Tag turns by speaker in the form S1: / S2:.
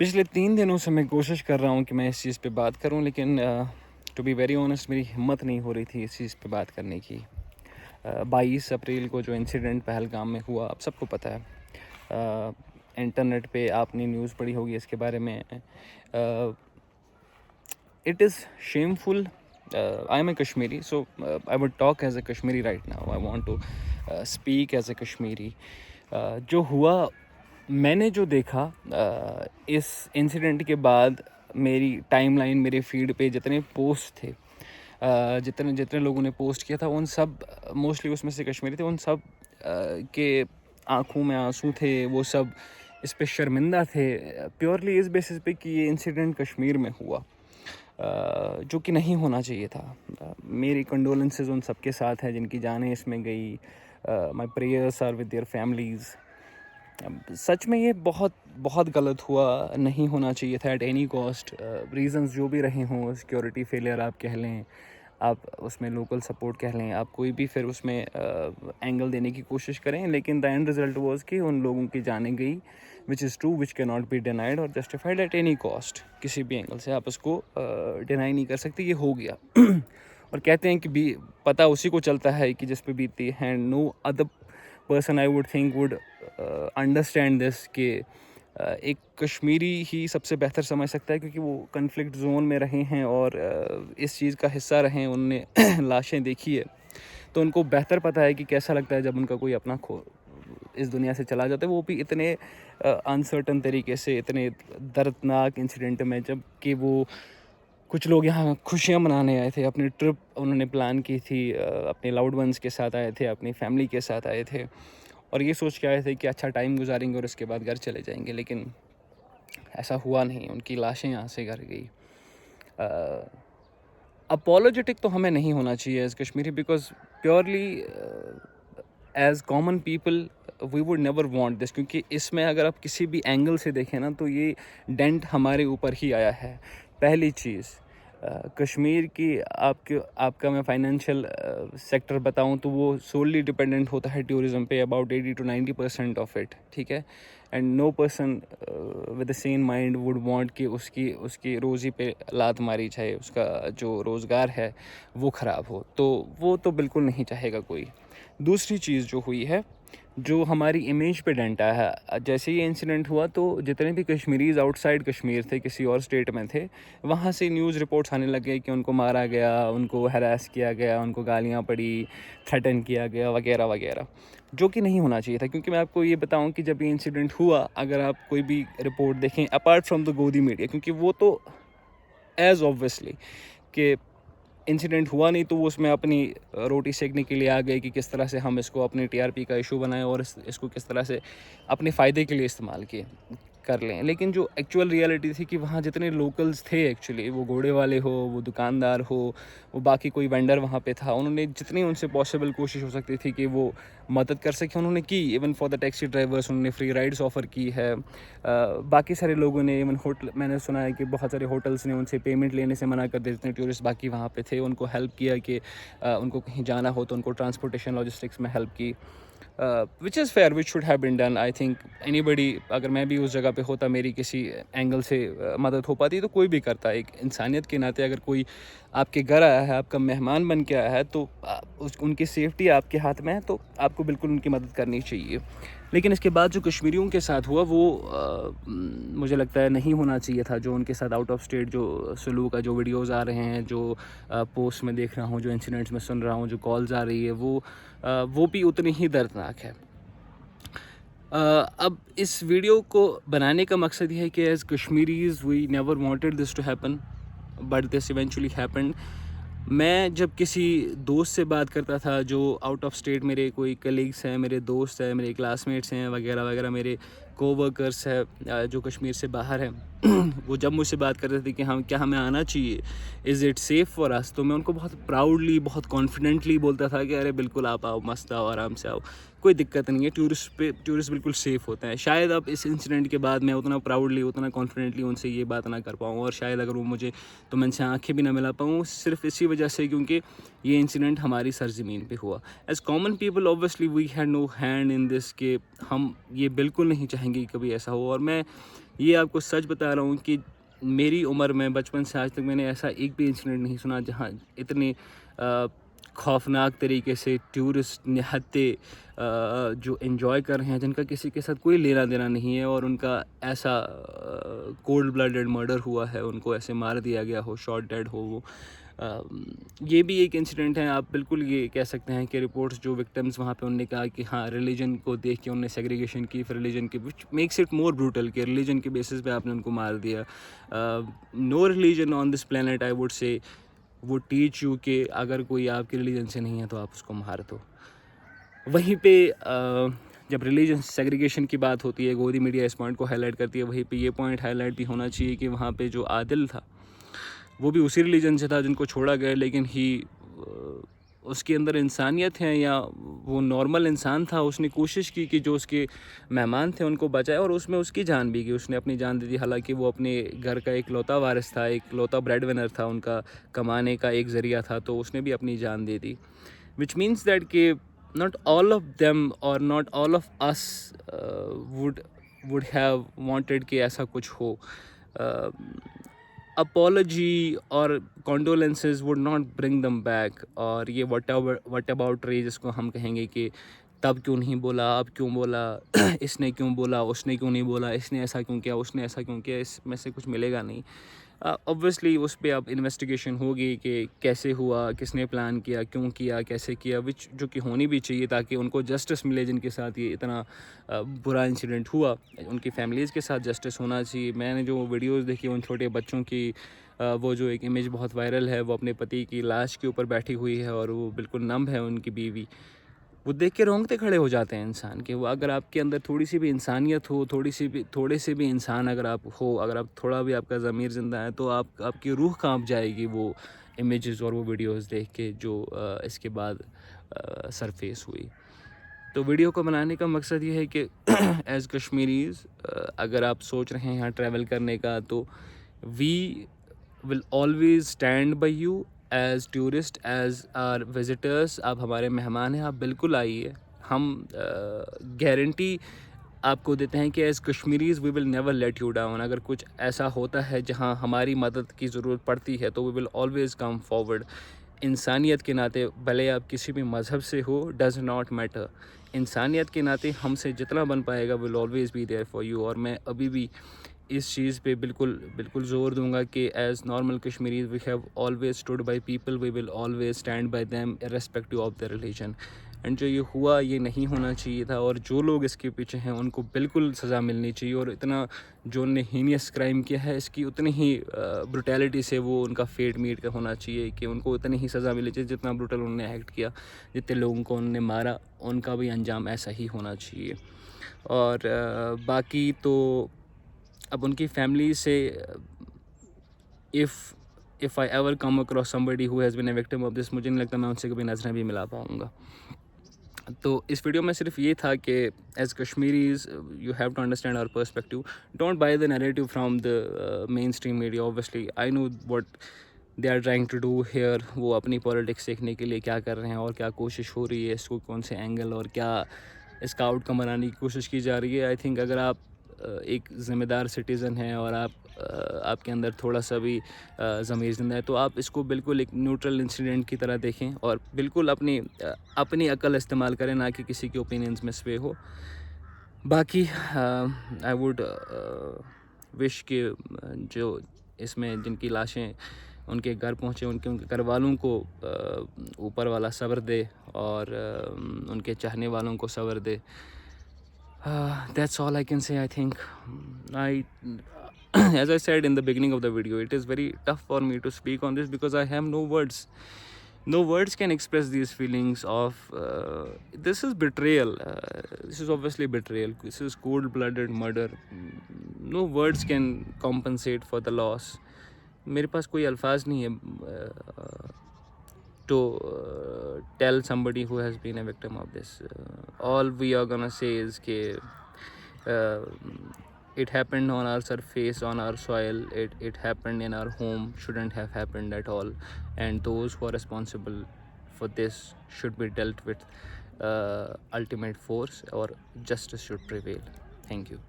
S1: پچھلے 3 دنوں سے میں کوشش کر رہا ہوں کہ میں اس چیز پہ بات کروں، لیکن ٹو بی ویری آنیسٹ میری ہمت نہیں ہو رہی تھی اس چیز پہ بات کرنے کی۔ 22 اپریل کو جو انسیڈنٹ پہلگام میں ہوا، آپ سب کو پتہ ہے، انٹرنیٹ پہ آپ نے نیوز پڑھی ہوگی اس کے بارے میں۔ It is shameful. I am a Kashmiri, so I would talk as a Kashmiri right now. I want to speak as a Kashmiri. جو ہوا، میں نے جو دیکھا اس انسیڈنٹ کے بعد، میری ٹائم لائن، میرے فیڈ پہ جتنے پوسٹ تھے، جتنے لوگوں نے پوسٹ کیا تھا، ان سب موسٹلی اس میں سے کشمیری تھے، ان سب کے آنکھوں میں آنسو تھے، وہ سب اس پہ شرمندہ تھے، پیورلی اس بیسس پہ کہ یہ انسیڈنٹ کشمیر میں ہوا، جو کہ نہیں ہونا چاہیے تھا۔ میری کنڈولنسز ان سب کے ساتھ ہیں جن کی جانیں اس میں گئی۔ My prayers are with their families. سچ میں یہ بہت بہت غلط ہوا، نہیں ہونا چاہیے تھا ایٹ اینی کاسٹ۔ ریزنز جو بھی رہے ہوں، سیکورٹی فیلئر آپ کہہ لیں، آپ اس میں لوکل سپورٹ کہہ لیں، آپ کوئی بھی پھر اس میں اینگل دینے کی کوشش کریں، لیکن دا اینڈ رزلٹ واز کہ ان لوگوں کی جانیں گئی، وچ از ٹرو، وچ کی ناٹ بی ڈینائڈ اور جسٹیفائڈ ایٹ اینی کاسٹ۔ کسی بھی اینگل سے آپ اس کو ڈینائی نہیں کر سکتے، یہ ہو گیا۔ اور کہتے ہیں کہ پتہ اسی کو چلتا ہے کہ جس پہ بیتتی ہے، and no other person I would think would understand this, کہ ایک کشمیری ہی سب سے بہتر سمجھ سکتا ہے، کیونکہ وہ کنفلکٹ زون میں رہے ہیں اور اس چیز کا حصہ رہے ہیں، انہوں نے لاشیں دیکھی ہے، تو ان کو بہتر پتہ ہے کہ کیسا لگتا ہے جب ان کا کوئی اپنا اس دنیا سے چلا جاتا ہے، وہ بھی اتنے انسرٹن طریقے سے، اتنے دردناک انسیڈنٹ میں، جب کہ وہ کچھ لوگ یہاں خوشیاں منانے آئے تھے، اپنی ٹرپ انہوں نے پلان کی تھی، اپنے لاؤڈ ونس کے ساتھ آئے تھے، اپنی فیملی کے ساتھ آئے تھے، اور یہ سوچ کے آئے تھے کہ اچھا ٹائم گزاریں گے اور اس کے بعد گھر چلے جائیں گے، لیکن ایسا ہوا نہیں، ان کی لاشیں یہاں سے گھر گئی۔ اپولوجیٹک تو ہمیں نہیں ہونا چاہیے as Kashmiri, because purely as common people we would never want this, کیونکہ اس میں اگر آپ کسی بھی اینگل سے دیکھیں نا، تو یہ ڈینٹ ہمارے اوپر ہی آیا ہے۔ پہلی چیز، کشمیر کی آپ کا میں فائنینشیل سیکٹر بتاؤں تو وہ سوللی ڈپینڈنٹ ہوتا ہے ٹورزم پہ، اباؤٹ 80 to 90% آف اٹ، ٹھیک ہے، and no person with a sane mind would want کہ اس کی روزی پہ لات ماری جائے، اس کا جو روزگار ہے وہ خراب ہو، تو وہ تو بالکل نہیں چاہے گا کوئی۔ دوسری چیز جو ہوئی ہے، جو ہماری امیج پہ ڈنٹ آیا ہے، جیسے یہ انسیڈنٹ ہوا تو جتنے بھی کشمیریز آؤٹ سائڈ کشمیر تھے، کسی اور اسٹیٹ میں تھے، وہاں سے نیوز رپورٹس آنے لگے کہ ان کو مارا گیا، ان کو ہراس کیا گیا، ان کو گالیاں پڑی، تھریٹن کیا گیا وغیرہ وغیرہ، جو کہ نہیں ہونا چاہیے تھا۔ کیونکہ میں آپ کو یہ بتاؤں کہ جب یہ انسیڈنٹ ہوا، اگر آپ کوئی بھی رپورٹ دیکھیں اپارٹ فرام دا گودی میڈیا، کیونکہ وہ تو ایز آبویسلی کہ انسیڈنٹ ہوا نہیں، تو وہ اس میں اپنی روٹی سیکنے کے لیے آ گئے کہ کس طرح سے ہم اس کو اپنی ٹی آر پی کا ایشو بنائیں اور اس کو کس طرح سے اپنے فائدے کے لیے استعمال کر لیں۔ لیکن جو ایکچوئل ریالٹی تھی کہ وہاں جتنے لوکلز تھے، ایکچولی وہ گھوڑے والے ہو، وہ دکاندار ہو، وہ باقی کوئی وینڈر وہاں پہ تھا، انہوں نے جتنی ان سے پاسبل کوشش ہو سکتی تھی کہ وہ مدد کر سکے، انہوں نے کی۔ Even for the taxi drivers انہوں نے فری رائڈس آفر کی ہے۔ باقی سارے لوگوں نے، ایون ہوٹل، میں نے سنا ہے کہ بہت سارے ہوٹلس نے ان سے پیمنٹ لینے سے منع کر دیا، جتنے ٹورسٹ باقی وہاں پہ تھے، ان کو ہیلپ کیا کہ ان کو کہیں جانا ہو تو ان کو ٹرانسپورٹیشن لاجسٹکس میں ہیلپ کی، which is fair, which should have been done. I think اینی بڈی، اگر میں بھی اس جگہ پہ ہوتا، میری کسی اینگل سے مدد ہو پاتی تو کوئی بھی کرتا۔ ایک انسانیت کے ناطے اگر کوئی آپ کے گھر آیا ہے، آپ کا مہمان بن کے آیا ہے، تو ان کی سیفٹی آپ کے ہاتھ میں ہے، تو آپ کو بالکل ان کی مدد کرنی چاہیے۔ لیکن اس کے بعد جو کشمیریوں کے ساتھ ہوا، وہ مجھے لگتا ہے نہیں ہونا چاہیے تھا۔ جو ان کے ساتھ آؤٹ آف اسٹیٹ جو سلوک کا، جو ویڈیوز آ رہے ہیں، جو پوسٹ میں دیکھ رہا ہوں، جو انسیڈنٹس میں سن رہا ہوں، جو کالز آ رہی ہے، وہ بھی اتنی ہی دردناک ہے۔ اب اس ویڈیو کو بنانے کا مقصد یہ ہے کہ as Kashmiris we never wanted this to happen, but this eventually happened. میں جب کسی دوست سے بات کرتا تھا جو آؤٹ آف اسٹیٹ، میرے کوئی کلیگس ہیں، میرے دوست ہیں، میرے کلاس میٹس ہیں وغیرہ وغیرہ، میرے کو ورکرس ہیں جو کشمیر سے باہر ہیں، وہ جب مجھ سے بات کرتے تھے کہ کیا ہمیں آنا چاہیے، از اٹ سیف فار اس، تو میں ان کو بہت پراؤڈلی، بہت کانفیڈنٹلی بولتا تھا کہ ارے بالکل آپ آؤ، مست آؤ، آرام سے آؤ، کوئی دقت نہیں ہے، ٹورسٹ بالکل سیف ہوتے ہیں۔ شاید اب اس انسیڈنٹ کے بعد میں اتنا پراؤڈلی، اتنا کانفیڈنٹلی ان سے یہ بات نہ کر پاؤں، اور شاید اگر وہ مجھے، تو میں ان سے آنکھیں بھی نہ ملا پاؤں، صرف اسی وجہ سے کیونکہ یہ انسیڈنٹ ہماری سرزمین پہ ہوا۔ As common people obviously we had no hand in this, کہ ہم یہ بالکل نہیں چاہیں چاہیں گے کہ کبھی ایسا ہو. اور میں یہ آپ کو سچ بتا رہا ہوں کہ میری عمر میں بچپن سے آج تک میں نے ایسا ایک بھی انسیڈنٹ نہیں سنا جہاں اتنے خوفناک طریقے سے ٹورسٹ نہتے جو انجوائے کر رہے ہیں, جن کا کسی کے ساتھ کوئی لینا دینا نہیں ہے, اور ان کا ایسا کولڈ بلڈڈ مرڈر ہوا ہے, ان کو ایسے مار دیا گیا ہو, شارٹ ڈیڈ ہو وہ. یہ بھی ایک انسیڈنٹ ہے. آپ بالکل یہ کہہ سکتے ہیں کہ رپورٹس جو وکٹمز وہاں پہ انہوں نے کہا کہ ہاں ریلیجن کو دیکھ کے انہوں نے سیگریگیشن کی, پھر ریلیجن کے which makes it more brutal کہ ریلیجن کے بیسس پہ آپ نے ان کو مار دیا. No religion on this planet I would say وہ ٹیچ یو کہ اگر کوئی آپ کے ریلیجن سے نہیں ہے تو آپ اس کو مار دو. وہیں پہ جب ریلیجن سیگریگیشن کی بات ہوتی ہے, گودی میڈیا اس پوائنٹ کو ہائی لائٹ کرتی ہے, وہیں پہ یہ پوائنٹ ہائی لائٹ بھی ہونا چاہیے کہ وہاں پہ جو عادل تھا وہ بھی اسی ریلیجن سے تھا جن کو چھوڑا گیا, لیکن اس کے اندر انسانیت ہے یا وہ نارمل انسان تھا. اس نے کوشش کی کہ جو اس کے مہمان تھے ان کو بچائے, اور اس میں اس کی جان بھی گئی, اس نے اپنی جان دے دی. حالانکہ وہ اپنے گھر کا ایک لوتا وارث تھا, ایک لوتا بریڈ ونر تھا, ان کا کمانے کا ایک ذریعہ تھا, تو اس نے بھی اپنی جان دے دی. وچ مینس دیٹ کہ not all of them or not all of us would have wanted کہ ایسا کچھ ہو. اپولوجی اور condolences would not bring them back. اور یہ what about رے جس کو ہم کہیں گے کہ تب کیوں نہیں بولا, اب کیوں بولا, اس نے کیوں بولا, اس نے کیوں نہیں بولا, اس نے ایسا کیوں کیا, اس نے ایسا کیوں کیا, اس میں سے کچھ ملے گا نہیں. اوبویسلی اس پہ اب انویسٹیگیشن ہوگی کہ کیسے ہوا, کس نے پلان کیا, کیوں کیا, کیسے کیا, وچ جو کہ ہونی بھی چاہیے تاکہ ان کو جسٹس ملے جن کے ساتھ یہ اتنا برا انسیڈنٹ ہوا. ان کی فیملیز کے ساتھ جسٹس ہونا چاہیے. میں نے جو ویڈیوز دیکھی ان چھوٹے بچوں کی, وہ جو ایک امیج بہت وائرل ہے, وہ اپنے پتی کی لاش کے اوپر بیٹھی ہوئی ہے اور وہ بالکل نم ہے ان کی بیوی, وہ دیکھ کے رونگتے کھڑے ہو جاتے ہیں انسان کہ وہ اگر آپ کے اندر تھوڑی سی بھی انسانیت ہو, تھوڑے سے بھی انسان اگر آپ ہو, اگر آپ تھوڑا بھی آپ کا ضمیر زندہ ہے, تو آپ کی روح کانپ جائے گی وہ امیجز اور وہ ویڈیوز دیکھ کے جو اس کے بعد سرفیس ہوئی. تو ویڈیو کو بنانے کا مقصد یہ ہے کہ ایز کشمیریز اگر آپ سوچ رہے ہیں یہاں ٹریول کرنے کا, تو we will always stand by you as tourist, as our visitors. آپ ہمارے مہمان ہیں, آپ بالکل آئیے. ہم گارنٹی آپ کو دیتے ہیں کہ as Kashmiris we will never let you down. اگر کچھ ایسا ہوتا ہے جہاں ہماری مدد کی ضرورت پڑتی ہے تو we will always come forward. انسانیت کے ناطے بھلے آپ کسی بھی مذہب سے ہو, ڈز ناٹ میٹر. انسانیت کے ناطے ہم سے جتنا بن پائے گا will always be there for you. اور میں ابھی بھی اس چیز پہ بالکل زور دوں گا کہ as normal Kashmiris we have always stood by people, we will always stand by them irrespective of the religion. And جو یہ ہوا یہ نہیں ہونا چاہیے تھا, اور جو لوگ اس کے پیچھے ہیں ان کو بالکل سزا ملنی چاہیے. اور اتنا جو انہوں نے ہینیس کرائم کیا ہے اس کی اتنی ہی بروٹیلٹی سے وہ ان کا فیٹ میٹ کا ہونا چاہیے کہ ان کو اتنی ہی سزا ملنی چاہیے جتنا بروٹل انہوں نے ایکٹ کیا. جتنے لوگوں کو انہوں نے مارا ان کا بھی انجام ایسا ہی ہونا چاہیے. اور باقی تو اب ان کی فیملی سے if I ever come across somebody who has been a victim of this, مجھے نہیں لگتا میں ان سے کبھی نظریں بھی ملا پاؤں گا. تو اس ویڈیو میں صرف یہ تھا کہ as Kashmiris you have to understand our perspective. Don't buy the narrative from the mainstream media. Obviously I know what they are trying to do here. وہ اپنی پالیٹکس دیکھنے کے لیے کیا کر رہے ہیں اور کیا کوشش ہو رہی ہے, اس کو کون سے اینگل اور کیا اس کا آؤٹ کم بنانے کی کوشش کی جا رہی ہے. آئی تھنک اگر آپ ایک ذمہ دار سٹیزن ہیں اور آپ کے اندر تھوڑا سا بھی ضمیر زندہ ہے, تو آپ اس کو بالکل ایک نیوٹرل انسیڈنٹ کی طرح دیکھیں اور بالکل اپنی عقل استعمال کریں, نہ کہ کسی کے اوپینینز میں سوے ہو. باقی آئی ووڈ وش کہ جو اس میں جن کی لاشیں ان کے گھر پہنچے ان کے گھر والوں کو اوپر والا صبر دے اور ان کے چاہنے والوں کو صبر دے. That's all I can say. I think as I said in the beginning of the video, it is very tough for me to speak on this because I have no words. No words can express these feelings of this is betrayal. This is obviously betrayal. This is cold-blooded murder. No words can compensate for the loss. میرے پاس کوئی الفاظ نہیں ہے to tell somebody who has been a victim of this. All we are gonna say is it happened on our surface, on our soil, it happened in our home, shouldn't have happened at all, and those who are responsible for this should be dealt with ultimate force, or justice should prevail. Thank you.